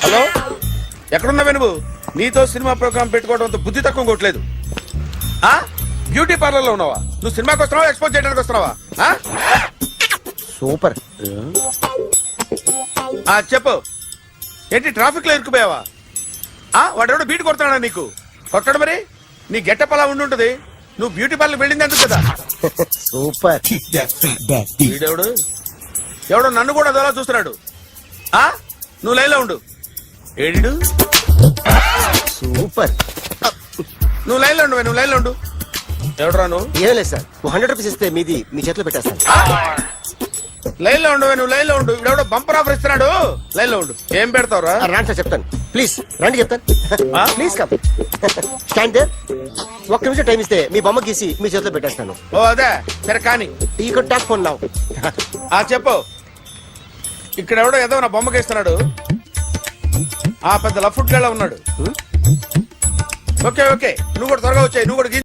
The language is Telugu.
హలో, ఎక్కడున్నావే నువ్వు? నీతో సినిమా ప్రోగ్రామ్ పెట్టుకోవడంతో బుద్ధి తక్కువ కొట్టలేదు. బ్యూటీ పార్లర్ లో ఉన్నావా? నువ్వు సినిమాకి వస్తున్నావా, ఎక్స్పోజ్ చేయడానికి వస్తున్నావా? సూపర్. చెప్పు, ఏంటి ట్రాఫిక్ లో ఇరుక్కుపోయావా? వాడెవడో బీట్ కొడుతున్నాడా నీకు? కొట్టడు మరి, నీ గెట్టప్ అలా ఉండుంటది. నువ్వు బ్యూటీ పార్లర్ వెళ్ళింది ఎందుకు కదా? సూపర్. వీడెవడు? ఎవడో నన్ను కూడా అదోలా చూస్తున్నాడు. నువ్వు లైన్లో ఉండు. ఏడు సూపర్. నువ్వు లైన్లో ఉండు, నువ్వు లైన్లో ఉండు. ఎవడరా నువ్వు? ఏం లేదు సార్, 100 రూపీస్ ఇస్తే మీది మీ చేతిలో పెట్టేస్తాను. లైన్లో ఉండు, నువ్వు లైన్లో ఉండు. ఇవిడెవడో బంపర్ ఆఫర్ ఇస్తున్నాడు. లైన్లో ఉండు. ఏం పెడతావురా? రాండి సార్, చెప్తాను. ప్లీజ్ రండి, చెప్తాను. Please come. Stand there. ఒక్క నిమిషం టైం ఇస్తే మీ బొమ్మ గీసి మీ చేతిలో పెట్టేస్తాను. ఓ అదే సరే, కానీ ఈ కుడ్ టాక్ ఫోన్ నౌ. చెప్పు. ఇక్కడ ఎవడో ఏదో నా బొమ్మకి ఇస్తున్నాడు. పెద్ద లఫుట్ గళ్ళ ఉన్నాడు. ఓకే ఓకే, నువ్వు కూడా త్వరగా వచ్చాయి. నువ్వు కూడా